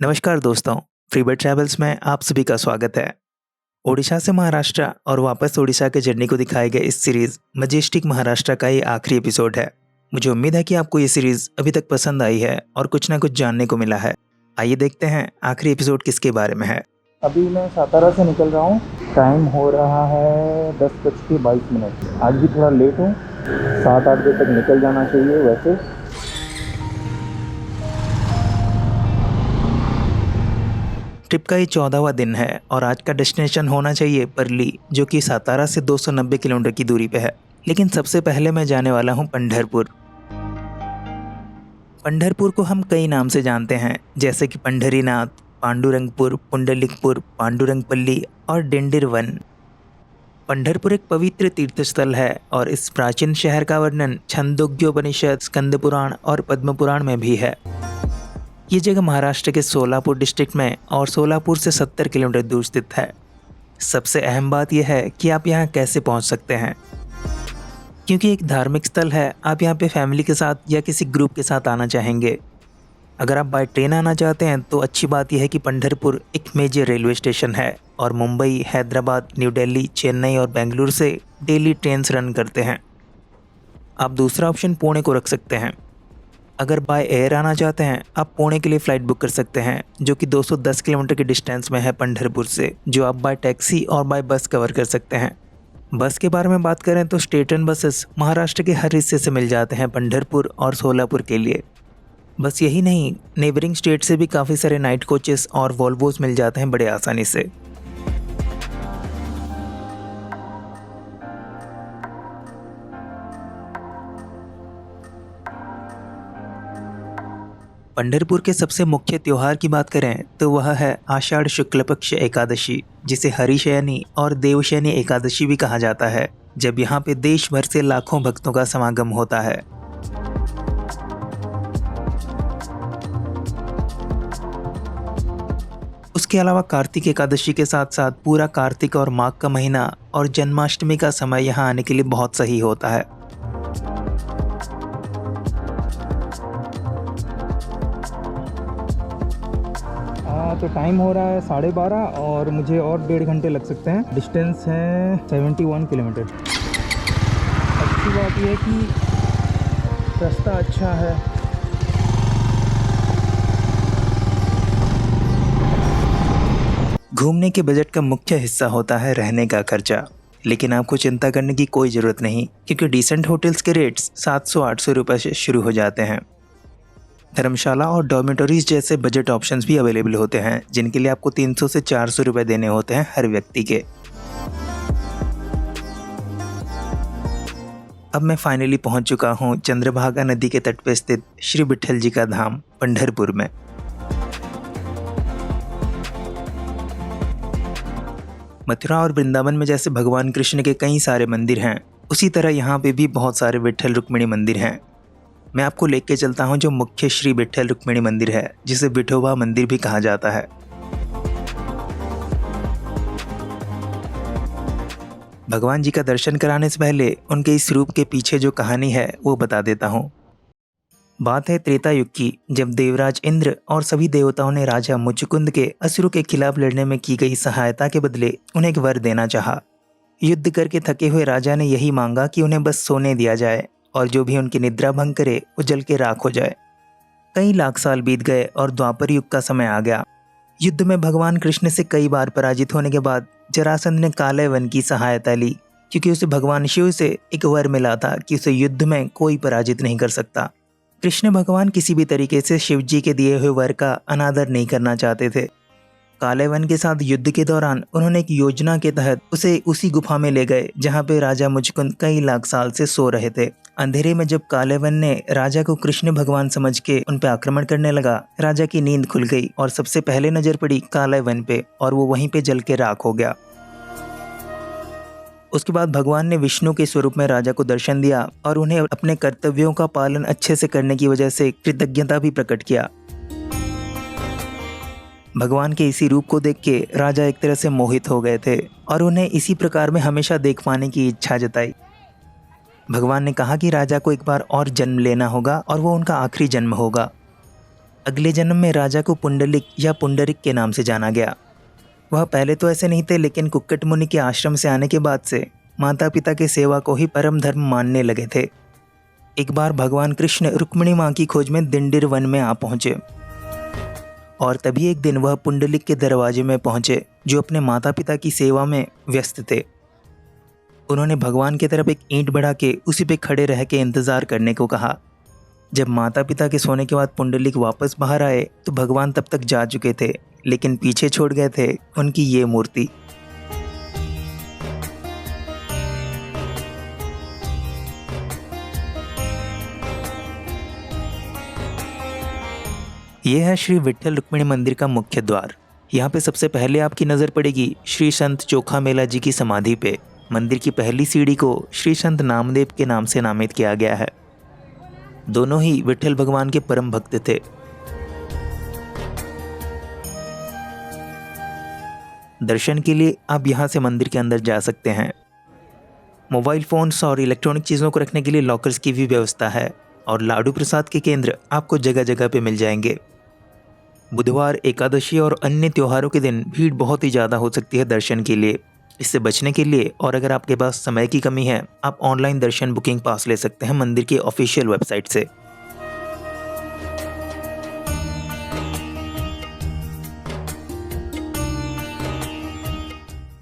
नमस्कार दोस्तों, फ्रीबर्ड ट्रैवल्स में आप सभी का स्वागत है। ओडिशा से महाराष्ट्र और वापस ओडिशा के जर्नी को दिखाए गए इस सीरीज मजेस्टिक महाराष्ट्र का ये आखिरी एपिसोड है। मुझे उम्मीद है कि आपको ये सीरीज अभी तक पसंद आई है और कुछ ना कुछ जानने को मिला है। आइए देखते हैं आखिरी एपिसोड किसके बारे में है। अभी मैं सातारा से निकल रहा हूँ। टाइम हो रहा है 10:22। आज भी थोड़ा लेट हूँ। 7-8 बजे तक निकल जाना चाहिए वैसे। ट्रिप का ये 14वां दिन है और आज का डेस्टिनेशन होना चाहिए परली, जो कि सातारा से 290 किलोमीटर की दूरी पे है। लेकिन सबसे पहले मैं जाने वाला हूँ पंढरपुर। पंढरपुर को हम कई नाम से जानते हैं, जैसे कि पंढरीनाथ, पांडुरंगपुर, पुंडलिकपुर, पांडुरंगपल्ली और डेंडिर वन। पंढरपुर एक पवित्र तीर्थस्थल है और इस प्राचीन शहर का वर्णन छंदोग्योपनिषद, स्कंद पुराण और पद्म पुराण में भी है। ये जगह महाराष्ट्र के सोलापुर डिस्ट्रिक्ट में और सोलापुर से 70 किलोमीटर दूर स्थित है। सबसे अहम बात यह है कि आप यहाँ कैसे पहुँच सकते हैं। क्योंकि एक धार्मिक स्थल है, आप यहाँ पे फैमिली के साथ या किसी ग्रुप के साथ आना चाहेंगे। अगर आप बाय ट्रेन आना चाहते हैं तो अच्छी बात यह है कि पंढरपुर एक मेजर रेलवे स्टेशन है और मुंबई, हैदराबाद, न्यू दिल्ली, चेन्नई और बेंगलुरु से डेली ट्रेन्स रन करते हैं। आप दूसरा ऑप्शन पुणे को रख सकते हैं। अगर बाय एयर आना चाहते हैं, आप पुणे के लिए फ़्लाइट बुक कर सकते हैं, जो कि 210 किलोमीटर के डिस्टेंस में है पंढरपुर से, जो आप बाय टैक्सी और बाय बस कवर कर सकते हैं। बस के बारे में बात करें तो स्टेट एंड बसेस महाराष्ट्र के हर हिस्से से मिल जाते हैं पंढरपुर और सोलापुर के लिए। बस यही नहीं, नेबरिंग स्टेट से भी काफ़ी सारे नाइट कोचेस और वॉल्वोस मिल जाते हैं बड़े आसानी से। पंढरपुर के सबसे मुख्य त्योहार की बात करें तो वह है आषाढ़ शुक्ल पक्ष एकादशी, जिसे हरिशयनी और देवशयनी एकादशी भी कहा जाता है, जब यहाँ पे देश भर से लाखों भक्तों का समागम होता है। उसके अलावा कार्तिक एकादशी के साथ साथ पूरा कार्तिक और माघ का महीना और जन्माष्टमी का समय यहाँ आने के लिए बहुत सही होता है। तो टाइम हो रहा है 12:30 और मुझे और 1.5 घंटे लग सकते हैं। डिस्टेंस है 71 किलोमीटर। अच्छी बात यह है कि रास्ता अच्छा है। घूमने के बजट का मुख्य हिस्सा होता है रहने का खर्चा, लेकिन आपको चिंता करने की कोई ज़रूरत नहीं, क्योंकि डिसेंट होटल्स के रेट्स 700-800 रुपये से शुरू हो जाते हैं। धर्मशाला और डॉर्मेटरीज जैसे बजट ऑप्शंस भी अवेलेबल होते हैं, जिनके लिए आपको 300 से 400 रुपये देने होते हैं हर व्यक्ति के। अब मैं फाइनली पहुंच चुका हूं चंद्रभागा नदी के तट पर स्थित श्री विट्ठल जी का धाम पंढरपुर में। मथुरा और वृंदावन में जैसे भगवान कृष्ण के कई सारे मंदिर हैं, उसी तरह यहाँ पे भी बहुत सारे विट्ठल रुक्मिणी मंदिर हैं। मैं आपको लेके चलता हूँ जो मुख्य श्री विट्ठल रुक्मिणी मंदिर है, जिसे विठोबा मंदिर भी कहा जाता है। भगवान जी का दर्शन कराने से पहले उनके इस रूप के पीछे जो कहानी है वो बता देता हूँ। बात है त्रेता युग की, जब देवराज इंद्र और सभी देवताओं ने राजा मुचुकुंद के असुरों के खिलाफ लड़ने में की गई सहायता के बदले उन्हें एक वर देना चाहा। युद्ध करके थके हुए राजा ने यही मांगा कि उन्हें बस सोने दिया जाए और जो भी उनकी निद्रा भंग करे वो जल के राख हो जाए। कई लाख साल बीत गए और द्वापर युग का समय आ गया। युद्ध में भगवान कृष्ण से कई बार पराजित होने के बाद जरासंध ने काले वन की सहायता ली, क्योंकि उसे भगवान शिव से एक वर मिला था कि उसे युद्ध में कोई पराजित नहीं कर सकता। कृष्ण भगवान किसी भी तरीके से शिव जी के दिए हुए वर का अनादर नहीं करना चाहते थे। काले वन के साथ युद्ध के दौरान उन्होंने एक योजना के तहत उसे उसी गुफा में ले गए जहाँ पे राजा मुचकुंद कई लाख साल से सो रहे थे। अंधेरे में जब काले वन ने राजा को कृष्ण भगवान समझ के उन पे आक्रमण करने लगा, राजा की नींद खुल गई और सबसे पहले नजर पड़ी काले वन पे और वो वहीं पे जल के राख हो गया। उसके बाद भगवान ने विष्णु के स्वरूप में राजा को दर्शन दिया और उन्हें अपने कर्तव्यों का पालन अच्छे से करने की वजह से कृतज्ञता भी प्रकट किया। भगवान के इसी रूप को देख के राजा एक तरह से मोहित हो गए थे और उन्हें इसी प्रकार में हमेशा देख पाने की इच्छा जताई। भगवान ने कहा कि राजा को एक बार और जन्म लेना होगा और वो उनका आखिरी जन्म होगा। अगले जन्म में राजा को पुंडलिक या पुंडरिक के नाम से जाना गया। वह पहले तो ऐसे नहीं थे, लेकिन कुक्कट मुनि के आश्रम से आने के बाद से माता पिता के सेवा को ही परम धर्म मानने लगे थे। एक बार भगवान कृष्ण रुक्मिणी माँ की खोज में दिंडिर वन में आ पहुँचे और तभी एक दिन वह पुंडलिक के दरवाजे में पहुँचे, जो अपने माता पिता की सेवा में व्यस्त थे। उन्होंने भगवान की तरफ एक ईंट बढ़ा के उसी पे खड़े रह के इंतज़ार करने को कहा। जब माता पिता के सोने के बाद पुंडलिक वापस बाहर आए तो भगवान तब तक जा चुके थे, लेकिन पीछे छोड़ गए थे उनकी ये मूर्ति। ये है श्री विट्ठल रुक्मिणी मंदिर का मुख्य द्वार। यहाँ पे सबसे पहले आपकी नज़र पड़ेगी श्री संत चोखा मेला जी की समाधि पे। मंदिर की पहली सीढ़ी को श्री संत नामदेव के नाम से नामित किया गया है। दोनों ही विट्ठल भगवान के परम भक्त थे। दर्शन के लिए आप यहाँ से मंदिर के अंदर जा सकते हैं। मोबाइल फ़ोन्स और इलेक्ट्रॉनिक चीज़ों को रखने के लिए लॉकर्स की भी व्यवस्था है और लाडू प्रसाद के केंद्र आपको जगह जगह पे मिल जाएंगे। बुधवार, एकादशी और अन्य त्योहारों के दिन भीड़ बहुत ही ज़्यादा हो सकती है दर्शन के लिए। इससे बचने के लिए और अगर आपके पास समय की कमी है, आप ऑनलाइन दर्शन बुकिंग पास ले सकते हैं मंदिर की ऑफिशियल वेबसाइट से।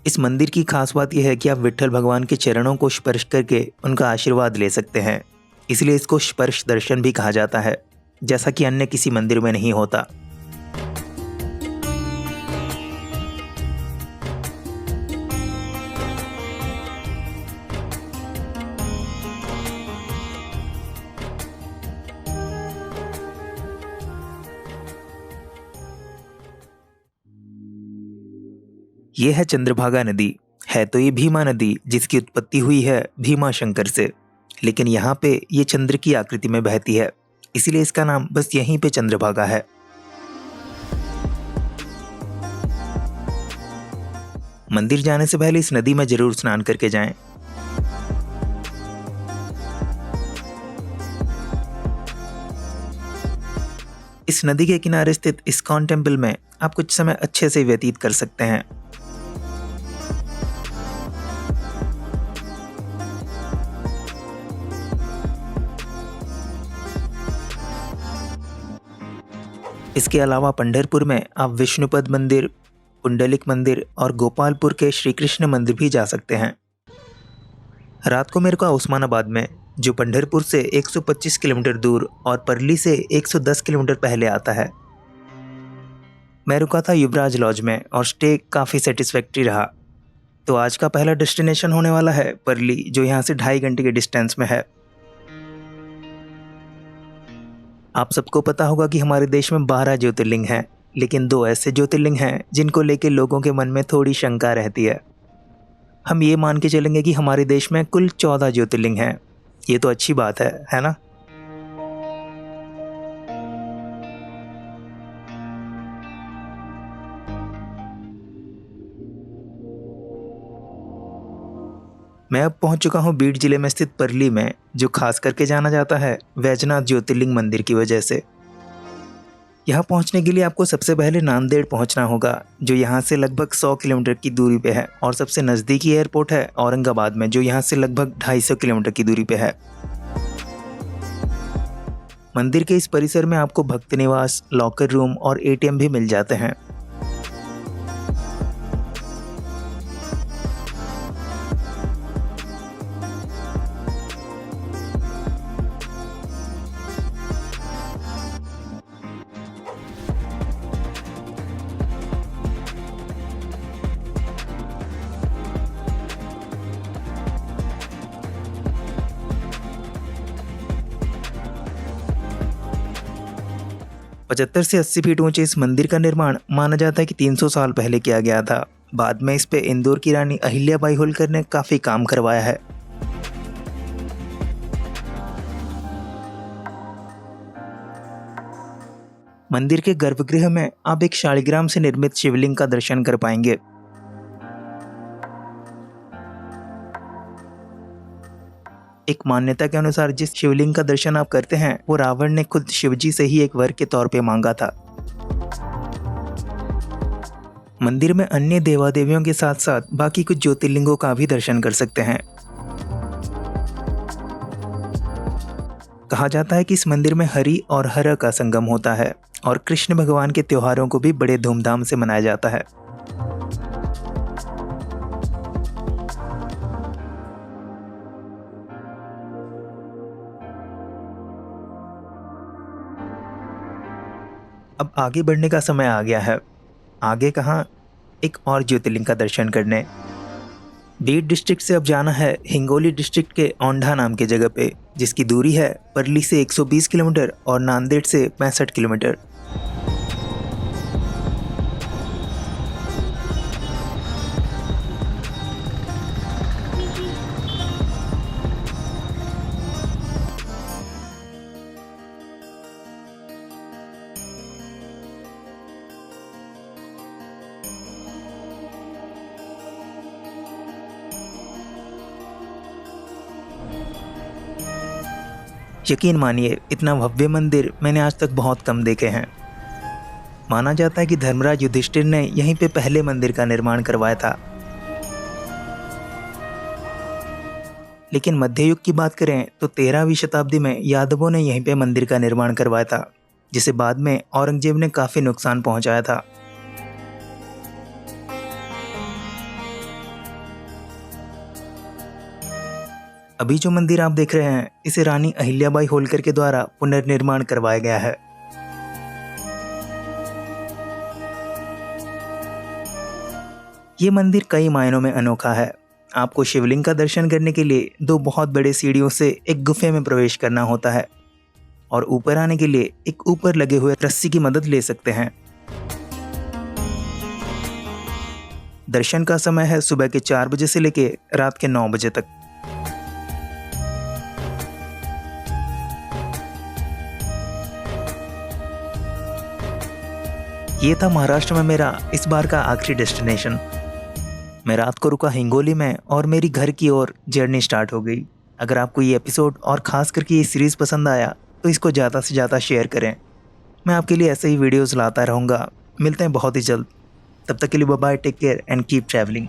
इस मंदिर की खास बात यह है कि आप विट्ठल भगवान के चरणों को स्पर्श करके उनका आशीर्वाद ले सकते हैं। इसलिए इसको स्पर्श दर्शन भी कहा जाता है, जैसा कि अन्य किसी मंदिर में नहीं होता। ये है चंद्रभागा नदी। है तो ये भीमा नदी, जिसकी उत्पत्ति हुई है भीमा शंकर से, लेकिन यहाँ पे ये चंद्र की आकृति में बहती है, इसीलिए इसका नाम बस यहीं पे चंद्रभागा है। मंदिर जाने से पहले इस नदी में जरूर स्नान करके जाएं। इस नदी के किनारे स्थित इस्कॉन टेम्पल में आप कुछ समय अच्छे से व्यतीत कर सकते हैं। इसके अलावा पंढरपुर में आप विष्णुपद मंदिर, पुंडलिक मंदिर और गोपालपुर के श्री कृष्ण मंदिर भी जा सकते हैं। रात को मेरे को उस्मानाबाद में, जो पंढरपुर से 125 किलोमीटर दूर और परली से 110 किलोमीटर पहले आता है, मैं रुका था युवराज लॉज में और स्टे काफ़ी सेटिस्फैक्ट्री रहा। तो आज का पहला डेस्टिनेशन होने वाला है परली, जो यहाँ से 2.5 घंटे के डिस्टेंस में है। आप सबको पता होगा कि हमारे देश में 12 ज्योतिर्लिंग हैं, लेकिन 2 ऐसे ज्योतिर्लिंग हैं जिनको लेके लोगों के मन में थोड़ी शंका रहती है। हम ये मान के चलेंगे कि हमारे देश में कुल 14 ज्योतिर्लिंग हैं। ये तो अच्छी बात है ना? मैं अब पहुंच चुका हूं बीड जिले में स्थित परली में, जो खास करके जाना जाता है वैजनाथ ज्योतिर्लिंग मंदिर की वजह से। यहाँ पहुंचने के लिए आपको सबसे पहले नांदेड़ पहुंचना होगा, जो यहाँ से लगभग 100 किलोमीटर की दूरी पे है, और सबसे नज़दीकी एयरपोर्ट है औरंगाबाद में, जो यहाँ से लगभग 250 किलोमीटर की दूरी पे है। मंदिर के इस परिसर में आपको भक्त निवास, लॉकर रूम और एटीएम भी मिल जाते हैं। पचहत्तर से 80 फीट ऊंचे इस मंदिर का निर्माण माना जाता है कि 300 साल पहले किया गया था। बाद में इस पे इंदौर की रानी अहिल्याबाई होलकर ने काफ़ी काम करवाया है। मंदिर के गर्भगृह में आप एक शालिग्राम से निर्मित शिवलिंग का दर्शन कर पाएंगे। एक मान्यता के अनुसार जिस शिवलिंग का दर्शन आप करते हैं वो रावण ने खुद शिवजी से ही एक वर के तौर पे मांगा था। मंदिर में अन्य देवा देवियों के साथ साथ बाकी कुछ ज्योतिर्लिंगों का भी दर्शन कर सकते हैं। कहा जाता है कि इस मंदिर में हरि और हर का संगम होता है और कृष्ण भगवान के त्योहारों को भी बड़े धूमधाम से मनाया जाता है। अब आगे बढ़ने का समय आ गया है। आगे कहाँ, एक और ज्योतिर्लिंग का दर्शन करने। बीड डिस्ट्रिक्ट से अब जाना है हिंगोली डिस्ट्रिक्ट के औंढा नाम की जगह पे, जिसकी दूरी है परली से 120 किलोमीटर और नांदेड़ से 65 किलोमीटर। यकीन मानिए इतना भव्य मंदिर मैंने आज तक बहुत कम देखे हैं। माना जाता है कि धर्मराज युधिष्ठिर ने यहीं पे पहले मंदिर का निर्माण करवाया था। लेकिन मध्य युग की बात करें तो 13वीं शताब्दी में यादवों ने यहीं पे मंदिर का निर्माण करवाया था, जिसे बाद में औरंगजेब ने काफी नुकसान पहुंचाया था। अभी जो मंदिर आप देख रहे हैं इसे रानी अहिल्याबाई होलकर के द्वारा पुनर्निर्माण करवाया गया है। ये मंदिर कई मायनों में अनोखा है। आपको शिवलिंग का दर्शन करने के लिए 2 बहुत बड़े सीढ़ियों से एक गुफे में प्रवेश करना होता है और ऊपर आने के लिए एक ऊपर लगे हुए रस्सी की मदद ले सकते हैं। दर्शन का समय है सुबह के 4 बजे से लेके रात के 9 बजे तक। ये था महाराष्ट्र में मेरा इस बार का आखिरी डेस्टिनेशन। मैं रात को रुका हिंगोली में और मेरी घर की ओर जर्नी स्टार्ट हो गई। अगर आपको ये एपिसोड और ख़ास करके ये सीरीज़ पसंद आया तो इसको ज़्यादा से ज़्यादा शेयर करें। मैं आपके लिए ऐसे ही वीडियोज़ लाता रहूँगा। मिलते हैं बहुत ही जल्द। तब तक के लिए bye bye, take care and keep travelling.